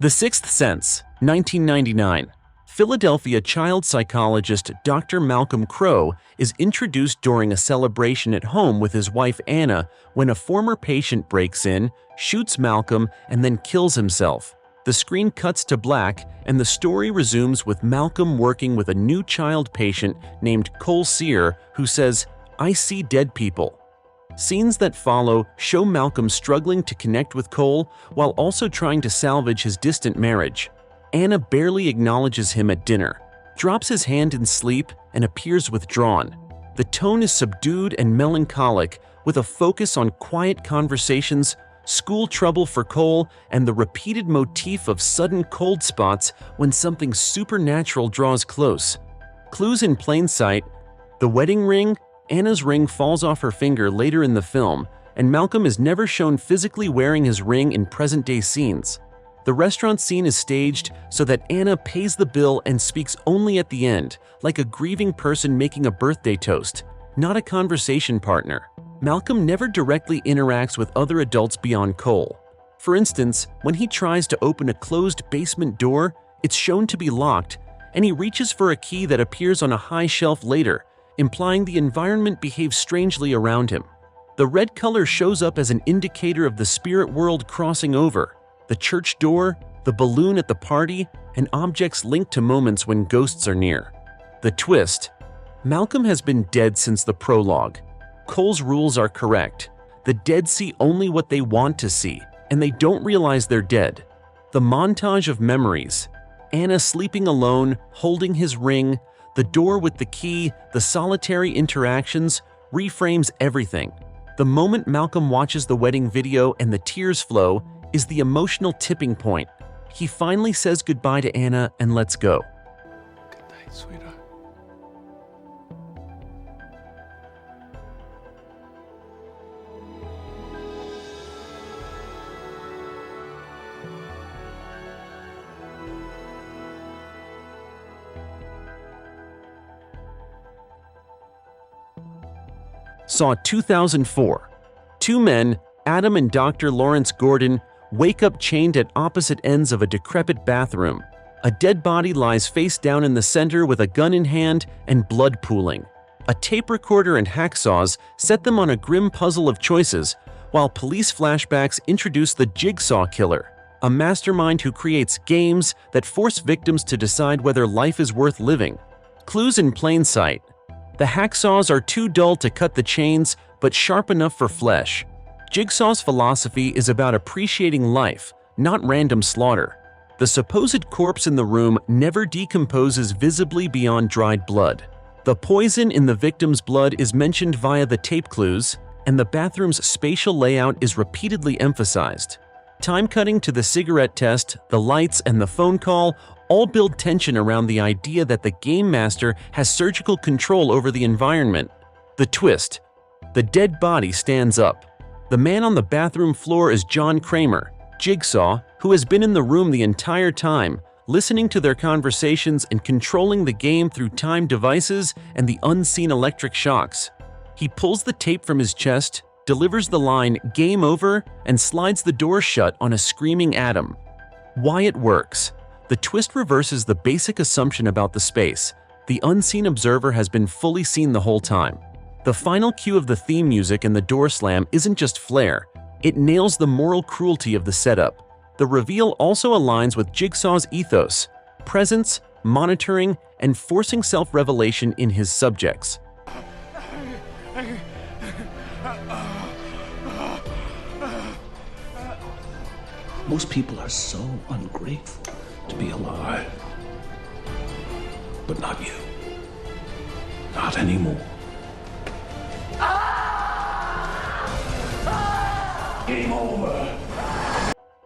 The Sixth Sense, 1999. Philadelphia child psychologist Dr. Malcolm Crowe is introduced during a celebration at home with his wife Anna when a former patient breaks in, shoots Malcolm, and then kills himself. The screen cuts to black, and the story resumes with Malcolm working with a new child patient named Cole Sear, who says, "I see dead people." Scenes that follow show Malcolm struggling to connect with Cole while also trying to salvage his distant marriage. Anna barely acknowledges him at dinner, drops his hand in sleep, and appears withdrawn. The tone is subdued and melancholic, with a focus on quiet conversations, school trouble for Cole, and the repeated motif of sudden cold spots when something supernatural draws close. Clues in plain sight: the wedding ring. Anna's ring falls off her finger later in the film, and Malcolm is never shown physically wearing his ring in present-day scenes. The restaurant scene is staged so that Anna pays the bill and speaks only at the end, like a grieving person making a birthday toast, not a conversation partner. Malcolm never directly interacts with other adults beyond Cole. For instance, when he tries to open a closed basement door, it's shown to be locked, and he reaches for a key that appears on a high shelf later, implying the environment behaves strangely around him. The red color shows up as an indicator of the spirit world crossing over. The church door, the balloon at the party, and objects linked to moments when ghosts are near. The twist: Malcolm has been dead since the prologue. Cole's rules are correct. The dead see only what they want to see, and they don't realize they're dead. The montage of memories: Anna sleeping alone, holding his ring, the door with the key, the solitary interactions, reframes everything. The moment Malcolm watches the wedding video and the tears flow is the emotional tipping point. He finally says goodbye to Anna and lets go. Good night, sweetheart. Saw 2004. Two men, Adam and Dr. Lawrence Gordon, wake up chained at opposite ends of a decrepit bathroom. A dead body lies face down in the center with a gun in hand and blood pooling. A tape recorder and hacksaws set them on a grim puzzle of choices, while police flashbacks introduce the Jigsaw Killer, a mastermind who creates games that force victims to decide whether life is worth living. Clues in plain sight: the hacksaws are too dull to cut the chains, but sharp enough for flesh. Jigsaw's philosophy is about appreciating life, not random slaughter. The supposed corpse in the room never decomposes visibly beyond dried blood. The poison in the victim's blood is mentioned via the tape clues, and the bathroom's spatial layout is repeatedly emphasized. Time-cutting to the cigarette test, the lights, and the phone call all build tension around the idea that the game master has surgical control over the environment. The twist: the dead body stands up. The man on the bathroom floor is John Kramer, Jigsaw, who has been in the room the entire time, listening to their conversations and controlling the game through timed devices and the unseen electric shocks. He pulls the tape from his chest, delivers the line "Game over," and slides the door shut on a screaming Adam. Why it works: the twist reverses the basic assumption about the space. The unseen observer has been fully seen the whole time. The final cue of the theme music and the door slam isn't just flair, it nails the moral cruelty of the setup. The reveal also aligns with Jigsaw's ethos: presence, monitoring, and forcing self-revelation in his subjects. Most people are so ungrateful to be alive. But not you. Not anymore. Game over.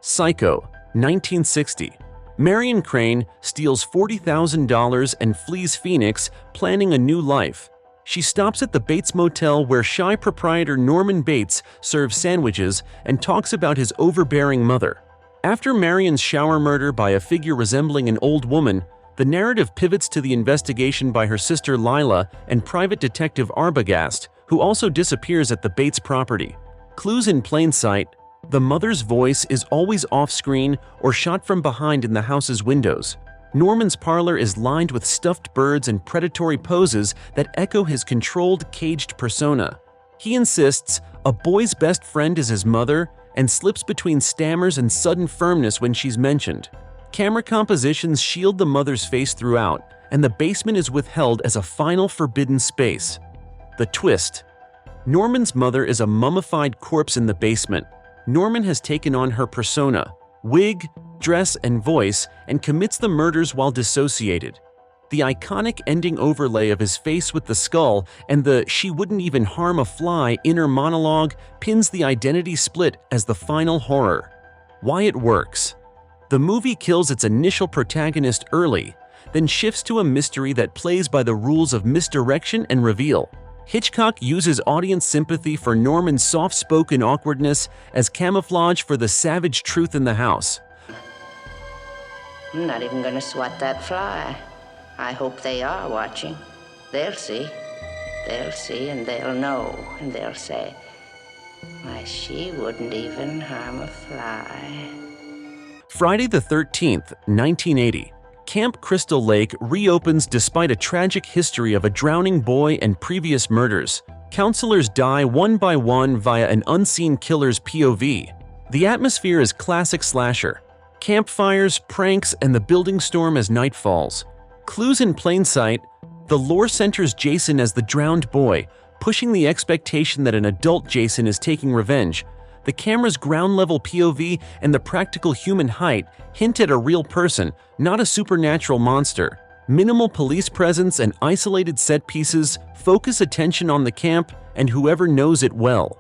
Psycho, 1960. Marion Crane steals $40,000 and flees Phoenix, planning a new life. She stops at the Bates Motel where shy proprietor Norman Bates serves sandwiches and talks about his overbearing mother. After Marion's shower murder by a figure resembling an old woman, the narrative pivots to the investigation by her sister Lila and private detective Arbogast, who also disappears at the Bates property. Clues in plain sight: The mother's voice is always off-screen or shot from behind in the house's windows. Norman's parlor is lined with stuffed birds and predatory poses that echo his controlled, caged persona. He insists a boy's best friend is his mother and slips between stammers and sudden firmness when she's mentioned. Camera compositions shield the mother's face throughout, and the basement is withheld as a final forbidden space. The twist. Norman's mother is a mummified corpse in the basement. Norman has taken on her persona, wig, dress, and voice, and commits the murders while dissociated. The iconic ending overlay of his face with the skull and the "she wouldn't even harm a fly" inner monologue pins the identity split as the final horror. Why it works. The movie kills its initial protagonist early, then shifts to a mystery that plays by the rules of misdirection and reveal. Hitchcock uses audience sympathy for Norman's soft-spoken awkwardness as camouflage for the savage truth in the house. I'm not even gonna swat that fly. I hope they are watching. They'll see. They'll see and they'll know and they'll say, why, she wouldn't even harm a fly. Friday the 13th, 1980. Camp Crystal Lake reopens despite a tragic history of a drowning boy and previous murders. Counselors die one by one via an unseen killer's POV. The atmosphere is classic slasher. Campfires, pranks, and the building storm as night falls. Clues in plain sight. The lore centers Jason as the drowned boy, pushing the expectation that an adult Jason is taking revenge. The camera's ground-level POV and the practical human height hint at a real person, not a supernatural monster. Minimal police presence and isolated set pieces focus attention on the camp and whoever knows it well.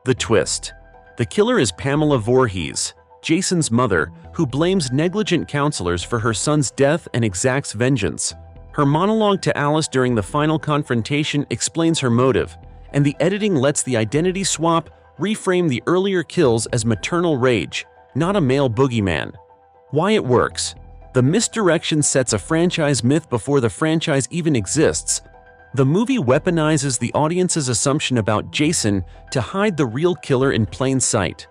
The twist. The killer is Pamela Voorhees, Jason's mother, who blames negligent counselors for her son's death and exacts vengeance. Her monologue to Alice during the final confrontation explains her motive, and the editing lets the identity swap reframe the earlier kills as maternal rage, not a male boogeyman. Why it works. The misdirection sets a franchise myth before the franchise even exists. The movie weaponizes the audience's assumption about Jason to hide the real killer in plain sight.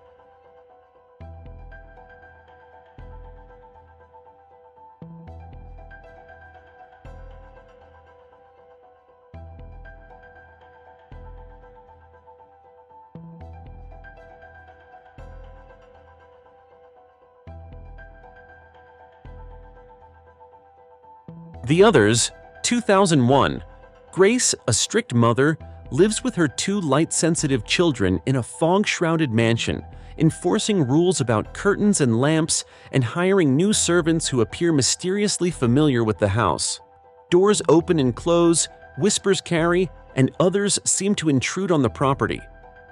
The Others, 2001. Grace, a strict mother, lives with her two light-sensitive children in a fog-shrouded mansion, enforcing rules about curtains and lamps and hiring new servants who appear mysteriously familiar with the house. Doors open and close, whispers carry, and others seem to intrude on the property.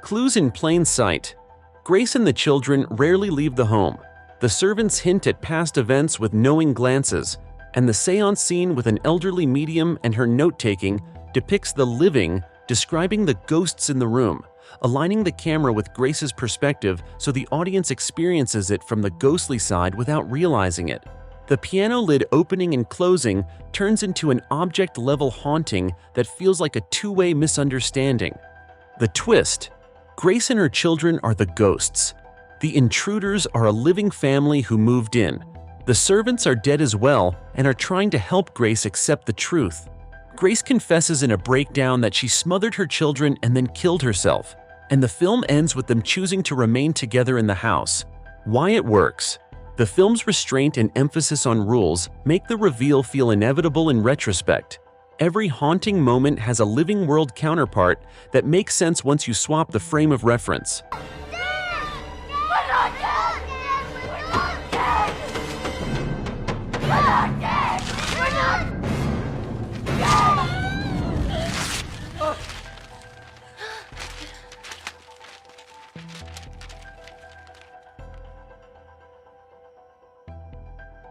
Clues in plain sight. Grace and the children rarely leave the home. The servants hint at past events with knowing glances, and the seance scene with an elderly medium and her note-taking depicts the living, describing the ghosts in the room, aligning the camera with Grace's perspective so the audience experiences it from the ghostly side without realizing it. The piano lid opening and closing turns into an object-level haunting that feels like a two-way misunderstanding. The twist. Grace and her children are the ghosts. The intruders are a living family who moved in. The servants are dead as well and are trying to help Grace accept the truth. Grace confesses in a breakdown that she smothered her children and then killed herself, and the film ends with them choosing to remain together in the house. Why it works. The film's restraint and emphasis on rules make the reveal feel inevitable in retrospect. Every haunting moment has a living world counterpart that makes sense once you swap the frame of reference.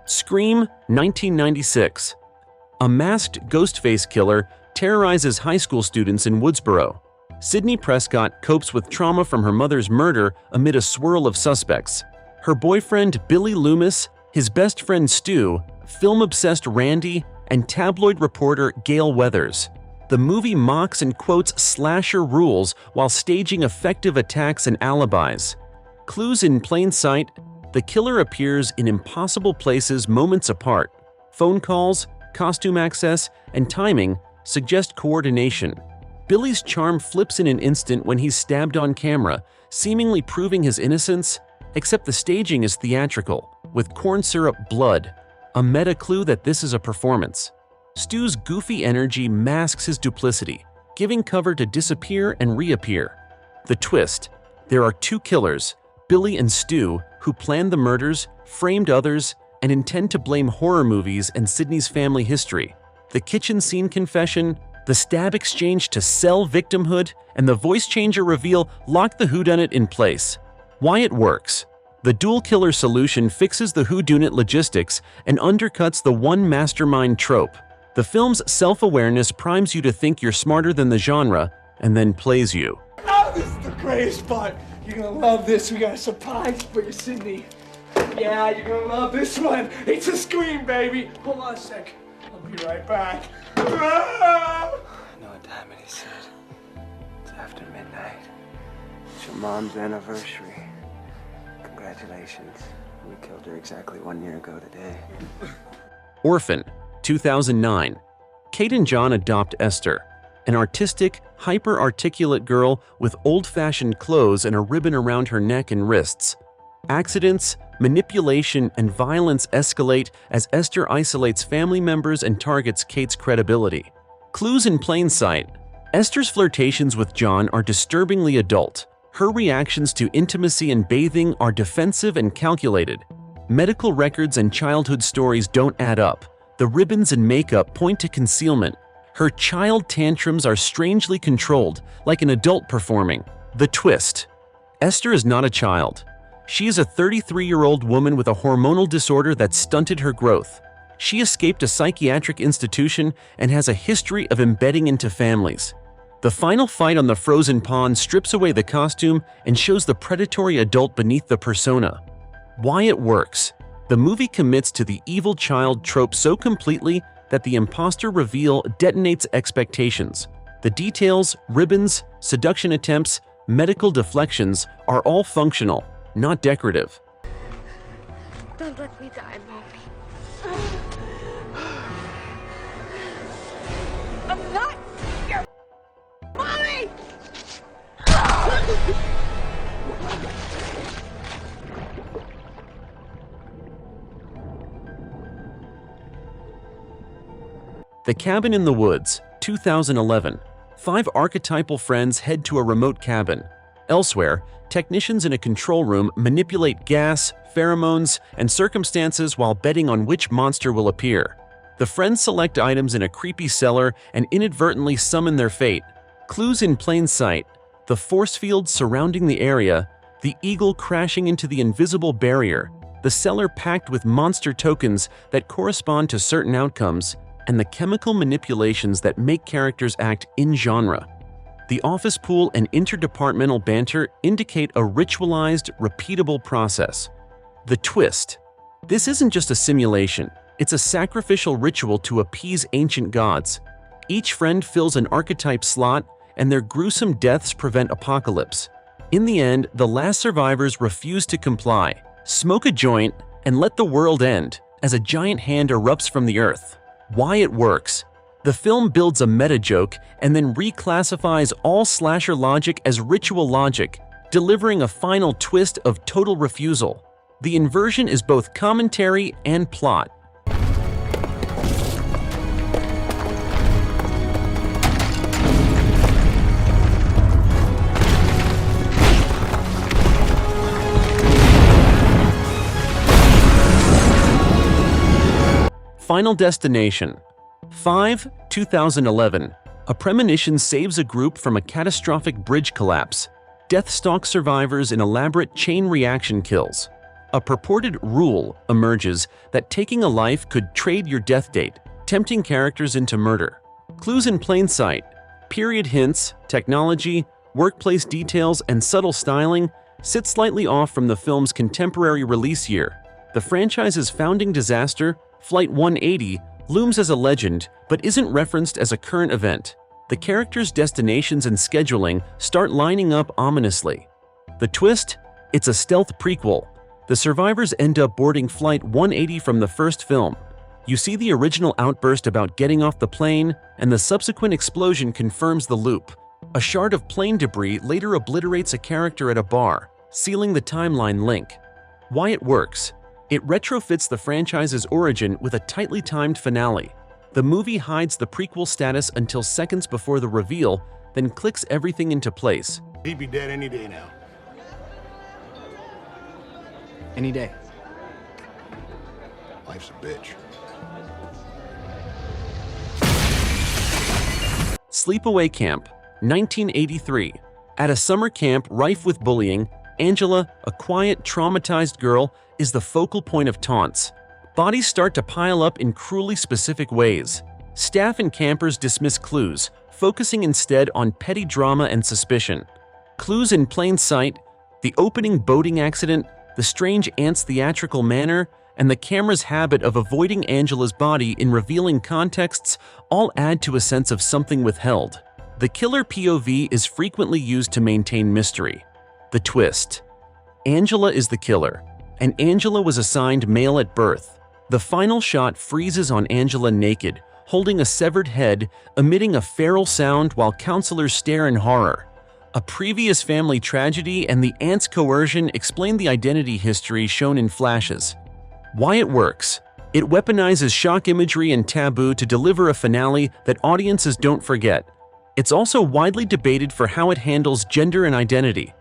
Scream, 1996. A masked Ghostface killer terrorizes high school students in Woodsboro. Sidney Prescott copes with trauma from her mother's murder amid a swirl of suspects. Her boyfriend Billy Loomis, his best friend Stu, film-obsessed Randy, and tabloid reporter Gail Weathers. The movie mocks and quotes slasher rules while staging effective attacks and alibis. Clues in plain sight, the killer appears in impossible places moments apart. Phone calls, costume access, and timing suggest coordination. Billy's charm flips in an instant when he's stabbed on camera, seemingly proving his innocence, except the staging is theatrical, with corn syrup blood, a meta clue that this is a performance. Stu's goofy energy masks his duplicity, giving cover to disappear and reappear. The twist: there are two killers, Billy and Stu, who planned the murders, framed others, and intend to blame horror movies and Sydney's family history. The kitchen scene confession, the stab exchange to sell victimhood, and the voice changer reveal lock the whodunit in place. Why it works: the dual killer solution fixes the whodunit logistics and undercuts the one mastermind trope. The film's self-awareness primes you to think you're smarter than the genre, and then plays you. Oh, this is the greatest part. You're gonna love this. We got a surprise for you, Sydney. Yeah, you're gonna love this one. It's a scream, baby. Hold on a sec. I'll be right back. I know what time it is, Sid. It's after midnight. It's your mom's anniversary. Congratulations. We killed her exactly 1 year ago today. Orphan, 2009. Kate and John adopt Esther, an artistic, hyper-articulate girl with old-fashioned clothes and a ribbon around her neck and wrists. Accidents, manipulation, and violence escalate as Esther isolates family members and targets Kate's credibility. Clues in plain sight: Esther's flirtations with John are disturbingly adult. Her reactions to intimacy and bathing are defensive and calculated. Medical records and childhood stories don't add up. The ribbons and makeup point to concealment. Her child tantrums are strangely controlled, like an adult performing. The twist: Esther is not a child. She is a 33-year-old woman with a hormonal disorder that stunted her growth. She escaped a psychiatric institution and has a history of embedding into families. The final fight on the frozen pond strips away the costume and shows the predatory adult beneath the persona. Why it works: the movie commits to the evil child trope so completely that the imposter reveal detonates expectations. The details, ribbons, seduction attempts, medical deflections are all functional, not decorative. Don't let me die, Mommy. I'm not your Mommy! The Cabin in the Woods, 2011. 5 archetypal friends head to a remote cabin. Elsewhere, technicians in a control room manipulate gas, pheromones, and circumstances while betting on which monster will appear. The friends select items in a creepy cellar and inadvertently summon their fate. Clues in plain sight: the force field surrounding the area, the eagle crashing into the invisible barrier, the cellar packed with monster tokens that correspond to certain outcomes, and the chemical manipulations that make characters act in genre. The office pool and interdepartmental banter indicate a ritualized, repeatable process. The twist: this isn't just a simulation, it's a sacrificial ritual to appease ancient gods. Each friend fills an archetype slot, and their gruesome deaths prevent apocalypse. In the end, the last survivors refuse to comply, smoke a joint, and let the world end as a giant hand erupts from the earth. Why it works: the film builds a meta-joke and then reclassifies all slasher logic as ritual logic, delivering a final twist of total refusal. The inversion is both commentary and plot. Final Destination 5, 2011. A premonition saves a group from a catastrophic bridge collapse. Death stalks survivors in elaborate chain reaction kills. A purported rule emerges that taking a life could trade your death date, tempting characters into murder. Clues in plain sight: period hints, technology, workplace details, and subtle styling sit slightly off from the film's contemporary release year. The franchise's founding disaster, Flight 180, looms as a legend but isn't referenced as a current event. The characters' destinations and scheduling start lining up ominously. The twist: It's a stealth prequel. The survivors end up boarding Flight 180 from the first film. You see the original outburst about getting off the plane, and the subsequent explosion confirms the loop. A shard of plane debris later obliterates a character at a bar, sealing the timeline link. Why it works? It retrofits the franchise's origin with a tightly timed finale. The movie hides the prequel status until seconds before the reveal, then clicks everything into place. He'd be dead any day now. Any day. Life's a bitch. Sleepaway Camp, 1983. At a summer camp rife with bullying, Angela, a quiet, traumatized girl, is the focal point of taunts. Bodies start to pile up in cruelly specific ways. Staff and campers dismiss clues, focusing instead on petty drama and suspicion. Clues in plain sight, the opening boating accident, the strange aunt's theatrical manner, and the camera's habit of avoiding Angela's body in revealing contexts all add to a sense of something withheld. The killer POV is frequently used to maintain mystery. The twist. Angela is the killer, and Angela was assigned male at birth. The final shot freezes on Angela naked, holding a severed head, emitting a feral sound while counselors stare in horror. A previous family tragedy and the aunt's coercion explain the identity history shown in flashes. Why it works? It weaponizes shock imagery and taboo to deliver a finale that audiences don't forget. It's also widely debated for how it handles gender and identity.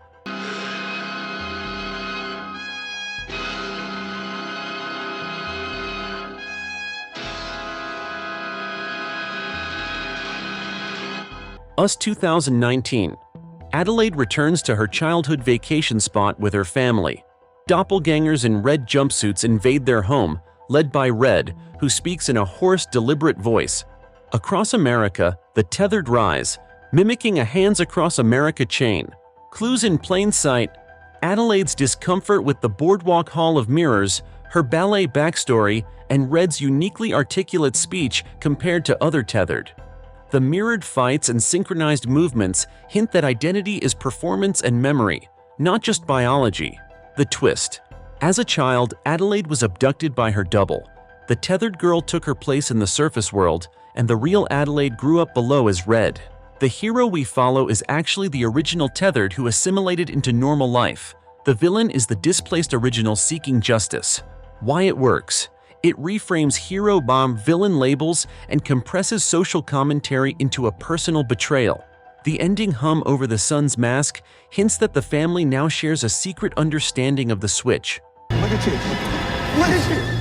Us 2019. Adelaide returns to her childhood vacation spot with her family. Doppelgangers in red jumpsuits invade their home, led by Red, who speaks in a hoarse, deliberate voice. Across America, the tethered rise, mimicking a Hands Across America chain. Clues in plain sight, Adelaide's discomfort with the boardwalk hall of mirrors, her ballet backstory, and Red's uniquely articulate speech compared to other tethered. The mirrored fights and synchronized movements hint that identity is performance and memory, not just biology. The twist. As a child, Adelaide was abducted by her double. The tethered girl took her place in the surface world, and the real Adelaide grew up below as Red. The hero we follow is actually the original tethered who assimilated into normal life. The villain is the displaced original seeking justice. Why it works. It reframes hero bomb villain labels and compresses social commentary into a personal betrayal. The ending hum over the son's mask hints that the family now shares a secret understanding of the switch. Look at you. Look at you.